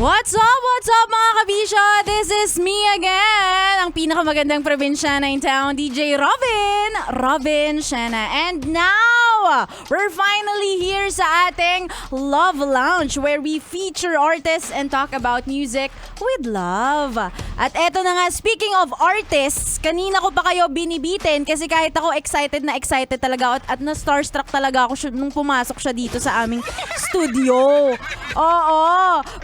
What's up mga kabisyo? This is me again, ang pinakamagandang probinsyana in town, DJ Robin Shana. And now, we're finally here sa ating Love Lounge where we feature artists and talk about music with love. At eto na nga, speaking of artists, kanina ko pa kayo binibitin kasi kahit ako excited talaga at na-starstruck talaga ako nung pumasok siya dito sa aming studio. Oo.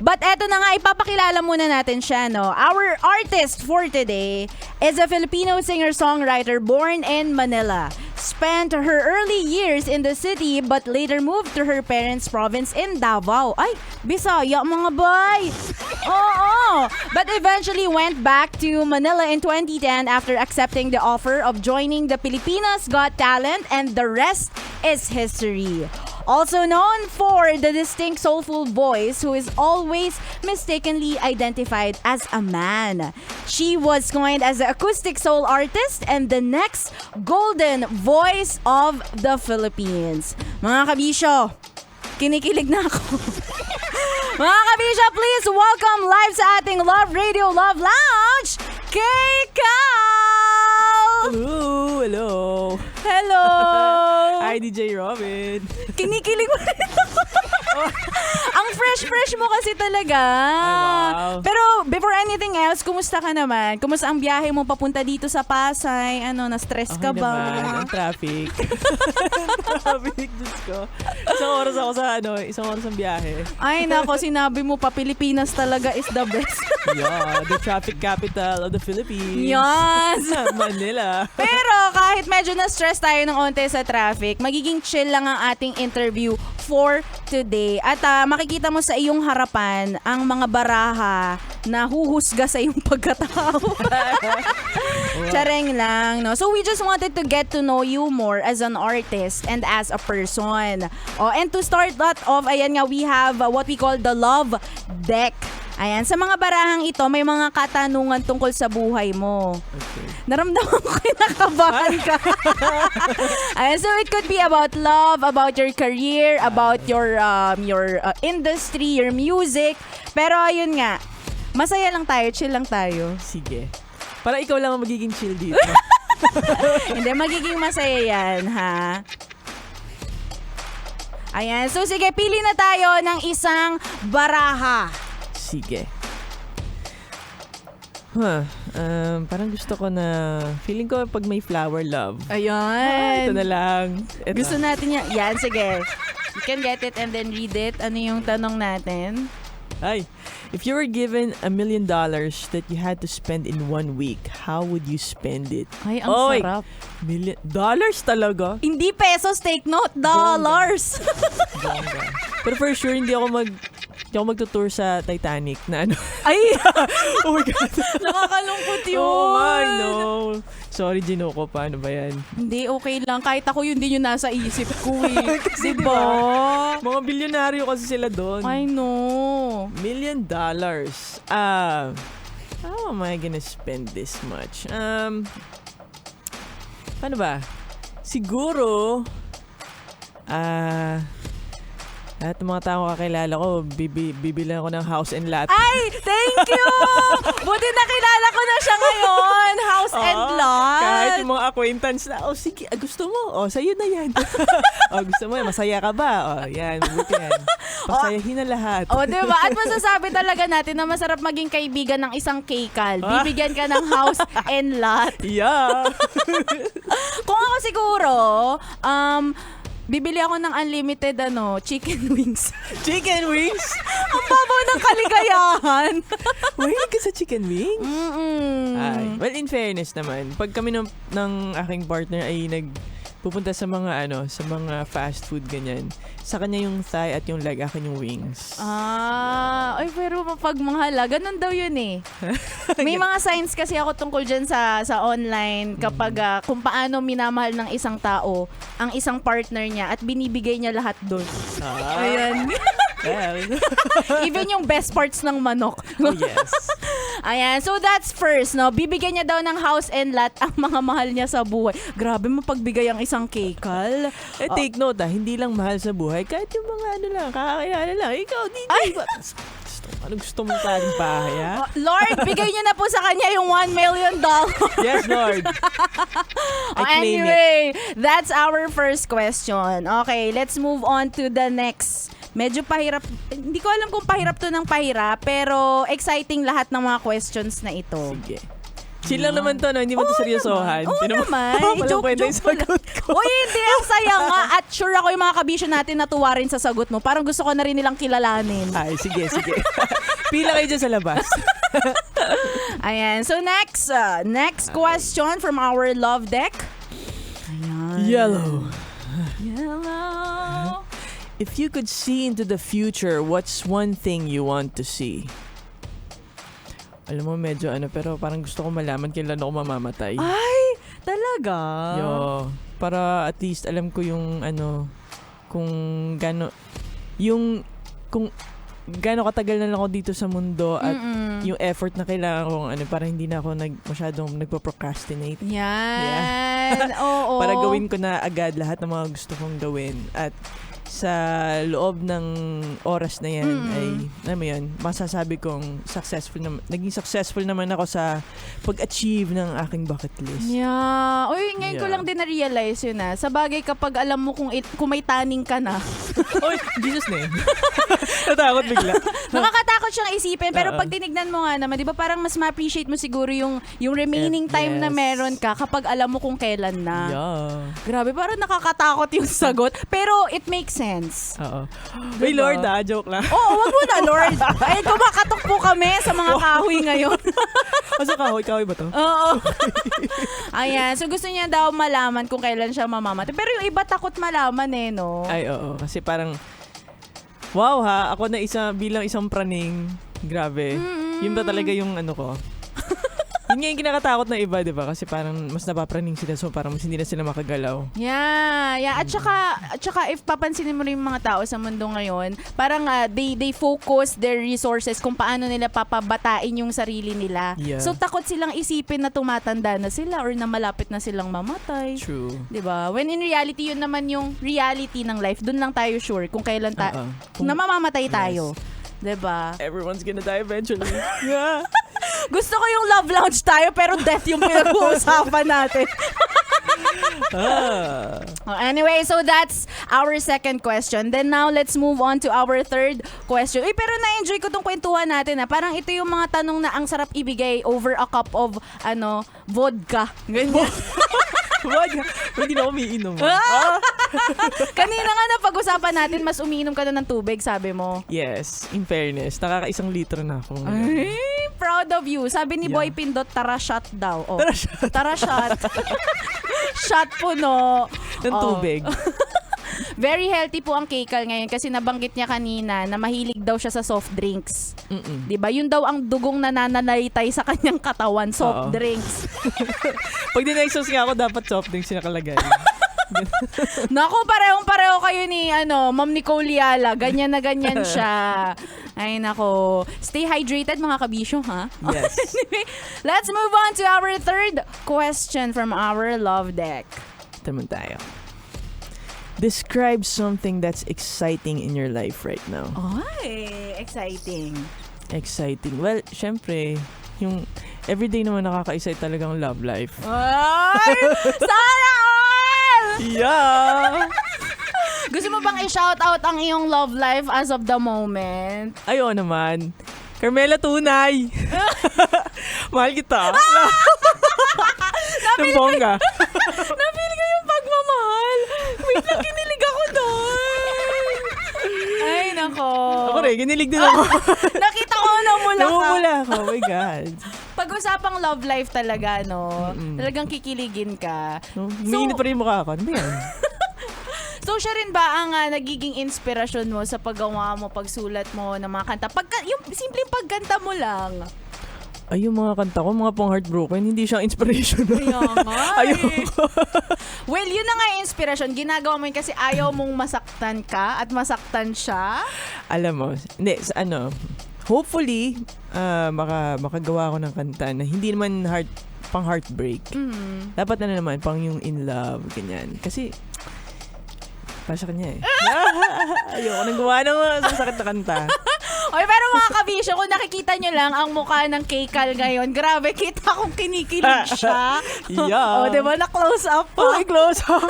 But eto na nga, ipapakilala muna natin siya, no? Our artist for today is a Filipino singer-songwriter born in Manila. Spent her early years in the city but later moved to her parents' province in Davao. Ay, Bisaya mga boy! Oo! But eventually went back to Manila in 2010 after accepting the offer of joining the Pilipinas Got Talent, and the rest is history. Also known for the distinct soulful voice who is always mistakenly identified as a man. She was coined as the acoustic soul artist and the next golden voice of the Philippines. Mga kabisyo, kinikilig na ako. Mga kabisyo, please welcome live sa ating Love Radio Love Lounge, K-Cal! Hello! Hi, DJ Robin. Kinikilig mo rin ako. Ang fresh mo kasi talaga. Wow. Pero before anything else, kumusta ka naman? Kumusta ang biyahe mo papunta dito sa Pasay? Na-stress ka Okay ba? naman, ang traffic. Traffic, Diyos ko. Isang oras ang biyahe. Ay, nako, sinabi mo pa, Pilipinas talaga is the best. Yeah, the traffic capital of the Philippines. Yes! Manila. Pero kahit medyo na-stress tayo ng onte sa traffic, magiging chill lang ang ating interview for today. At makikita mo sa iyong harapan ang mga baraha na huhusga sa iyong pagkatao. Chareng lang, no? So we just wanted to get to know you more as an artist and as a person. Oh, and to start that off, ayan nga, we have what we call the Love Deck. Ayan, sa mga barahang ito, may mga katanungan tungkol sa buhay mo. Okay. Naramdaman ko kinakabahan ka. Ayan, so it could be about love, about your career, about your industry, your music. Pero ayun nga, masaya lang tayo, chill lang tayo. Sige. Para ikaw lang ang magiging chill dito. Hindi, magiging masaya yan, ha? Ayan, so sige, pili na tayo ng isang baraha. Sige. Parang gusto ko na, feeling ko pag may flower love. Ayan. Ito na lang. Gusto natin yan. Yan, sige. You can get it and then read it. Ano yung tanong natin? Ay, if you were given $1 million that you had to spend in 1 week, how would you spend it? Ay, ang sarap. Dollars talaga? Hindi pesos, take note. Dollars. Bongga. Pero for sure, hindi ako magtutour sa Titanic na ano. Ay! Oh my God. Nakakalungkot yun. Oh my, no. Sorry, Ginoko. Paano ba yan? Hindi, okay lang. Kahit ako yun din yung nasa isip ko eh. Kasi diba? Mga bilyonaryo kasi sila doon. I know. $1 million. How am I gonna spend this much? Paano ba? Siguro, lahat ng mga tao kakilala ko, bibilan ko ng house and lot. Ay, thank you! Buti nakilala ko na siya ngayon. House and lot. Kahit yung mga acquaintance na, sige, gusto mo? Sa'yo na yan. Gusto mo, masaya ka ba? Yan, mabuti yan. Pasayahin na lahat. Diba? At masasabi talaga natin na masarap maging kaibigan ng isang K-Cal. Bibigyan ka ng house and lot. Yeah. Kung ako siguro, bibili ako ng unlimited chicken wings. Chicken wings? Ang babaw ng kaligayahan. Mahilig ka sa chicken wings? Mm-mm. Well, in fairness naman, pag kami ng aking partner ay pupunta sa mga sa mga fast food ganyan, sa kanya yung thigh at yung leg, akin yung wings. Ay, pero pag mahala, ganun daw yun eh. May mga signs kasi ako tungkol dyan sa online kapag kung paano minamahal ng isang tao ang isang partner niya at binibigay niya lahat doon. Ayan. Well. Even yung best parts ng manok. Oh, yes. Ayan, so that's first, no? Bibigyan niya daw ng house and lot ang mga mahal niya sa buhay. Grabe, mapagbigay ang isang K-Cal. Take note, hindi lang mahal sa buhay, kahit yung mga lang, kakakilala lang. Ikaw, DJ. Ay! Anong gusto mong klaseng bahay, ha? Lord, bigay niyo na po sa kanya yung $1 million. Yes, Lord. I claim it. Anyway, that's our first question. Okay, let's move on to the next. Medyo pahirap. Hindi ko alam kung pahirap to ng pahirap, pero exciting lahat ng mga questions na ito. Sige. Chill lang naman to, no? Hindi mo to seryosohan. Oo naman. Walang kwenta yung Joke sagot ko. Uy, hindi. Ang saya nga. At sure ako yung mga kabisyo natin natuwa rin sa sagot mo. Parang gusto ko na rin nilang kilalanin. Ay, sige. Pila kayo dyan sa labas. Ayan. So next question from our love deck. Ayan. Yellow. Yellow. If you could see into the future, what's one thing you want to see? Alam mo, medyo pero parang gusto ko malaman kailan ako mamamatay. Ay, talaga? Yo, para at least alam ko yung kung gaano katagal na lang ako dito sa mundo at yung effort na kailangan kong para hindi na ako masyadong nagpo-procrastinate. Yan. Oo. Para gawin ko na agad lahat ng mga gusto kong gawin at sa loob ng oras na yan ay, alam mo yan, masasabi kong naging successful naman ako sa pag-achieve ng aking bucket list. Yeah. Uy, ngayon ko lang din na-realize yun Sa bagay kapag alam mo kung may taning ka na. Oy, Jesus name. Natakot bigla. Nakakatakot siyang isipin, pero pag tinignan mo nga naman, di ba parang mas ma-appreciate mo siguro yung remaining time na meron ka kapag alam mo kung kailan na. Yeah. Grabe, parang nakakatakot yung sagot. Pero it makes sense. Oo. Uy, Lord, joke lang. Oo, wag mo na, Lord. Ay, kumakatok po kami sa mga kahoy ngayon. Masa kahoy? Kahoy ba to? Oo. Ayan, so gusto niya daw malaman kung kailan siya mamamatay. Pero yung iba takot malaman no? Ay, oo. Kasi parang, wow ha, ako na bilang isang praning, grabe. Yun ba talaga yung ko? Yun nga yung kinakatakot ng iba, di ba? Kasi parang mas napapraning sila, so parang mas hindi na sila makagalaw. Yeah. At saka if papansinin mo rin yung mga tao sa mundo ngayon, parang they focus their resources kung paano nila papabatain yung sarili nila. Yeah. So takot silang isipin na tumatanda na sila or na malapit na silang mamatay. True. 'Di ba? When in reality, yun naman yung reality ng life. Doon lang tayo sure kung kailan na mamamatay tayo. Yes. 'Di ba? Everyone's gonna die eventually. Yeah. Gusto ko yung love lounge tayo pero death yung pinag-uusapan natin. Anyway, so that's our second question. Then now, let's move on to our third question. Uy, pero na-enjoy ko tong kwentuhan natin Parang ito yung mga tanong na ang sarap ibigay over a cup of, vodka. Ganyan. Wag, hindi na umiinom. Kanina nga pag-usapan natin, mas umiinom ka na ng tubig, sabi mo. Yes, in fairness, nakaka-1 litro na ako. Ay, proud of you. Sabi ni Boy Pindot, tara shot daw. Oh. Tara shot. Shot po, no? Ng tubig. Very healthy po ang Kekal ngayon kasi nabanggit niya kanina na mahilig daw siya sa soft drinks. 'Di ba? Yun daw ang dugong nananalitay sa kanyang katawan, soft drinks. Pag dinaisos nga ako, dapat soft drinks yung nakalagay. Naku, parehong-pareho kayo ni Ma'am Nicole Liala. Ganyan na ganyan siya. Ay, nako. Stay hydrated, mga kabisyo, ha? Yes. Anyway, let's move on to our third question from our love deck. Taman tayo. Describe something that's exciting in your life right now. Ay, exciting. Exciting. Well, syempre, yung everyday naman nakaka-excite talagang love life. Ay! Sana all! Yeah! Gusto mo bang i-shout out ang iyong love life as of the moment? Ayo naman. Carmela Tunay. Mahal kita. Ng bongga. Napili ko yung pagmamahal. Wait lang, kinilig ako doon. Ay, nako. Ako rin, ginilig din ako. Nakita ko na mula ka. Namumula ako. Oh my God. Pag-usapang love life talaga, no? Talagang kikiligin ka. Umiinit pa rin yung mukha ko. Ano ba yan? So, siya rin ba ang nagiging inspirasyon mo sa paggawa mo, pagsulat mo ng mga kanta? Yung simpleng pagkanta mo lang. Ay, yung mga kanta ko, mga pang heartbroken, hindi siya inspiration. Kaya nga. Ayoko. Well, yun na nga yung inspiration. Ginagawa mo yun kasi ayaw mong masaktan ka at masaktan siya. Alam mo, hindi, hopefully, makagawa ko ng kanta na hindi naman pang heartbreak. Dapat na naman, pang yung in love, ganyan. Kasi, para sa kanya ayoko nang gumawa ng masasakit na kanta. Oy, pero mga kabisyo, kung nakikita nyo lang ang mukha ng Keikal ngayon, grabe, kita kong kinikilig siya. Yeah. O, diba? Na-close up pa. Ay, close up.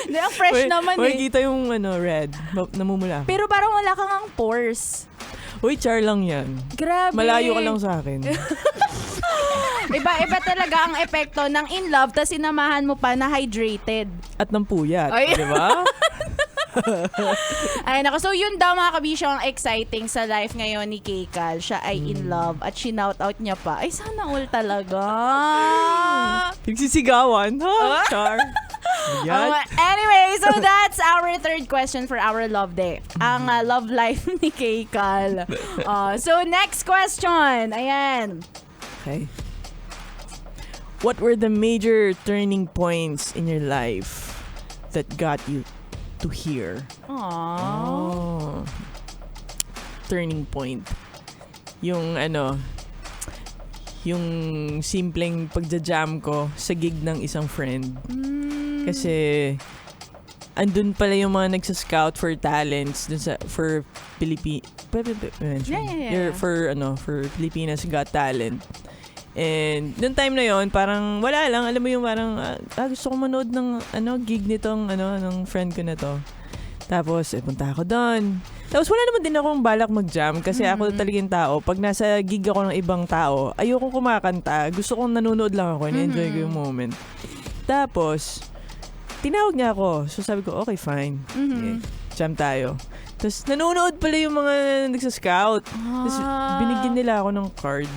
Hindi, ang fresh naman eh. Kita yung red. Namumula. Pero parang wala kang ang pores. Uy, char lang yan. Grabe. Malayo ka lang sa akin. Iba talaga ang epekto ng in love, tas sinamahan mo pa na hydrated. At ng puyat. Ay. Di ba? Ay, nako. So, yun daw mga kabisyo ang exciting sa life ngayon ni Keikal. Siya ay in love at shinout out niya pa. Ay, sana all talaga. Nagsisigawan. Ha? Char. Ayan. Anyway, so that's our third question for our love day. Ang love life ni Keikal. So, next question. Ayan. Okay. What were the major turning points in your life that got you to here? Aww. Oh. Turning point. Yung yung simpleng pagja-jam ko sa gig ng isang friend. Kasi andun pala yung mga nagsa-scout for talents dun for Yeah. For Pilipinas Got Talent. And noong time na yon parang wala lang, alam mo yung parang gusto ko manood ng gig nitong ng friend ko na to. Tapos punta ako doon. Tapos wala naman din akong balak mag-jam kasi ako talaga yung tao. Pag nasa gig ako ng ibang tao, ayoko kumakanta. Gusto kong nanonood lang ako and enjoy ko yung moment. Tapos tinawag niya ako. So sabi ko, okay, fine. Okay, jam tayo. Tapos nanonood pala yung mga nagsa-scout. Tapos binigyan nila ako ng card.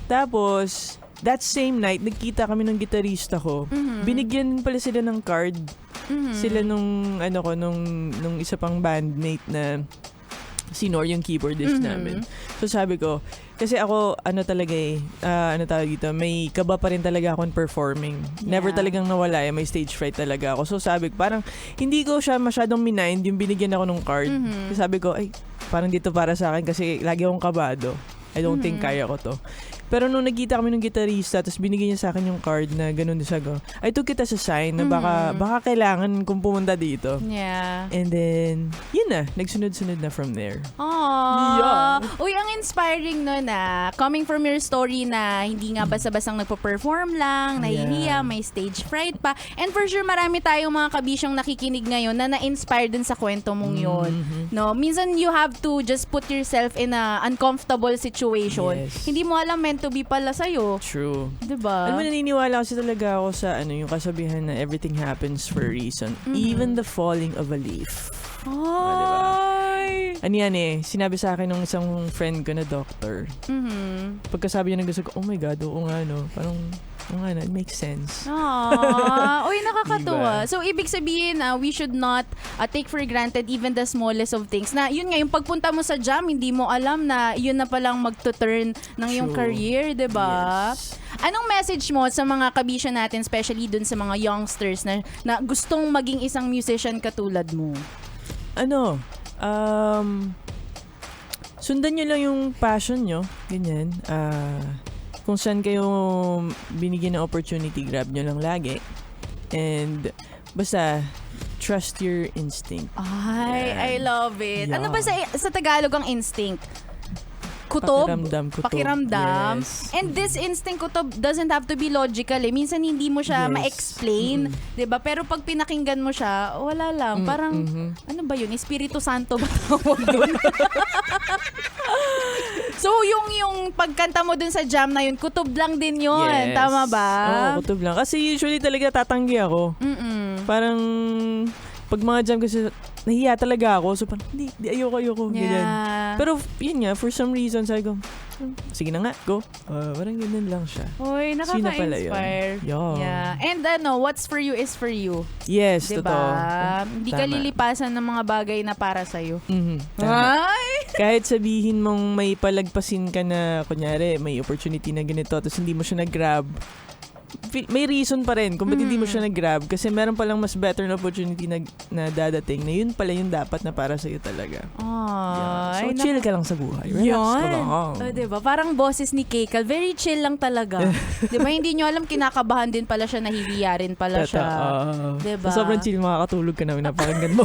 Tapos, that same night, nagkita kami ng gitarista ko. Binigyan pala sila ng card. Sila nung isa pang bandmate na si Nor, yung keyboardist namin. So sabi ko, kasi ako, tawag dito, may kaba pa rin talaga akong performing. Never talagang nawala may stage fright talaga ako. So sabi ko, parang hindi ko siya masyadong mind yung binigyan ako ng card. So sabi ko, ay, parang dito para sa akin kasi lagi akong kabado. I don't think kaya ko to. Pero nung nagkita kami ng gitarista, tapos binigyan niya sa akin yung card na ganun sa go, I took it as a sign na baka kailangan kong pumunta dito. Yeah. And then, yun na, nagsunod-sunod na from there. Aww. Yeah. Uy, ang inspiring nun coming from your story na hindi nga basta-basang nagpo-perform lang, nahihiya, may stage fright pa. And for sure, marami tayong mga kabisyong nakikinig ngayon na na-inspire din sa kwento mong yun. No? Minsan, you have to just put yourself in a uncomfortable situation. Yes. Hindi mo alam meant to be pala sa'yo. True. Diba? Alam mo, naniniwala kasi talaga ako sa yung kasabihan na everything happens for a reason. Even the falling of a leaf. Ay! Ano yan sinabi sa akin ng isang friend ko na doctor. Pagkasabi niya ng gusto ko, oh my God, oo nga parang, oo nga it makes sense. Uy, nakakatuwa. Diba? So, ibig sabihin, we should not take for granted even the smallest of things. Na, yun nga, yung pagpunta mo sa jam, hindi mo alam na yun na palang magto-turn ng iyong career, diba? Yes. Anong message mo sa mga kabisya natin, especially dun sa mga youngsters na gustong maging isang musician katulad mo? Sundan nyo lang yung passion nyo. Ganyan. Kung saan kayo binigyan ng opportunity, grab nyo lang lagi. And basta, trust your instinct. Ay, I love it. Yeah. Ano ba sa Tagalog ang instinct? Kutob? Pakiramdam. Yes. And this instinct kutob doesn't have to be logical Minsan hindi mo siya ma-explain. Diba? Pero pag pinakinggan mo siya, wala lang. Parang, ano ba yun? Espiritu Santo ba tawag doon? So, yung pagkanta mo dun sa jam na yun, kutob lang din yun. Yes. Tama ba? Oo, kutob lang. Kasi usually talaga tatanggi ako. Parang, pag mga jam kasi, nahiya talaga ako. So, parang, hindi, ayoko. Ganyan. Pero, yun nga, for some reason, sabi ko, sige na nga, go. Parang ganun lang siya. Uy, Sino pala yun? nakaka-inspire. Yeah. And what's for you is for you. Yes, Diba? totoo. Hindi ka Tama. lilipasan ng mga bagay na para sa'yo. Tama. Ay! Kahit sabihin mong may palagpasin ka na, kunyari, may opportunity na ganito, tapos hindi mo siya nag-grab, may reason pa rin kung ba't hindi mo siya nag-grab kasi meron palang mas better na opportunity na dadating na yun pala yung dapat na para sa'yo talaga. Ay, So, chill ka lang sa buhay. Relax ka lang. Diba? Parang boses ni Keikal, very chill lang talaga. Diba? Hindi nyo alam, kinakabahan din pala siya, nahihiya rin pala siya. Diba? Sobrang chill, makakatulog ka na, napakinggan mo.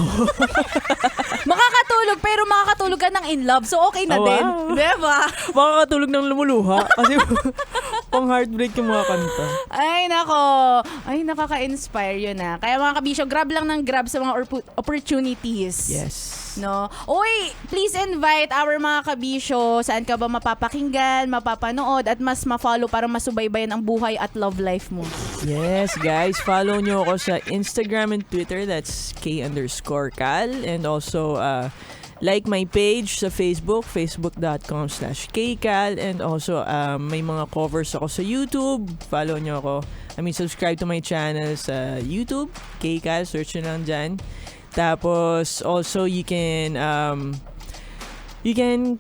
Makakatulog makakatulog pero makakatulog ka ng in love. So okay na Oh, din. wow. Diba? Makakatulog ng lumuluha kasi pang heartbreak yung mga kanta. Ay, nako. Ay, nakaka-inspire yun ah. Kaya mga kabisyo, grab lang ng grab sa mga opportunities. Yes. No? Uy, please invite our mga kabisyo. Saan ka ba mapapakinggan, mapapanood, at mas ma-follow para masubaybayan ang buhay at love life mo. Yes, guys. Follow nyo ako sa Instagram and Twitter. That's K_Cal. And also, like my page sa Facebook, facebook.com/kcal. And also, may mga covers ako sa YouTube. Follow nyo ako. Subscribe to my channel sa YouTube, Kcal. Search nyo lang dyan. Tapos, also, you can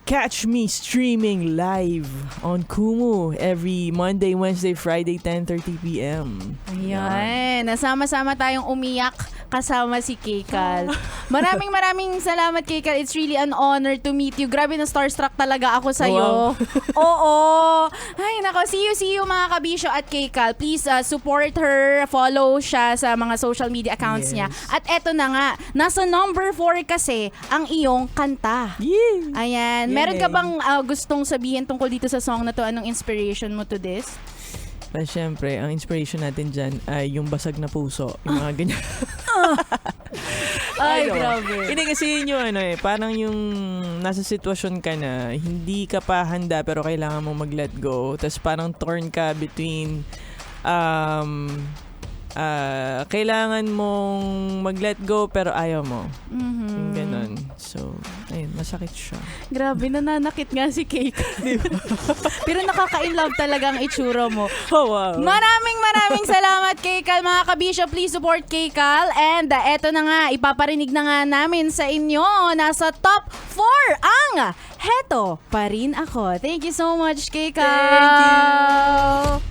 catch me streaming live on Kumu every Monday, Wednesday, Friday, 10:30 p.m. Ayan. Nasama-sama tayong umiyak kasama si Kcal. Maraming salamat, Kcal. It's really an honor to meet you. Grabe na starstruck talaga ako sa'yo. Oo. Ay, nako. See you mga kabisyo at Kcal. Please support her. Follow siya sa mga social media accounts niya. At eto na nga. Nasa number 4 kasi ang iyong kanta. Yeah! Ayan. Meron ka bang gustong sabihin tungkol dito sa song na to? Anong inspiration mo to this? Pero syempre, ang inspiration natin dyan ay yung basag na puso. Yung mga ganyan. Ay, Ano? grabe. Hindi kasi yun yung parang yung nasa sitwasyon ka na hindi ka pa handa pero kailangan mo mag-let go. Tapos parang torn ka between kailangan mong mag-let go pero ayaw mo. Mhm. Yung ganun. So, ayun, masakit siya. Grabe, nananakit nga si Kcal. Pero nakaka-inlove talaga ang itsura mo. Oh, wow. Maraming salamat, Kcal. Mga kabisyo, please support Kcal. And eto na nga, ipaparinig na nga namin sa inyo. Nasa top 4 ang Heto Pa Rin Ako. Thank you so much, Kcal. Thank you.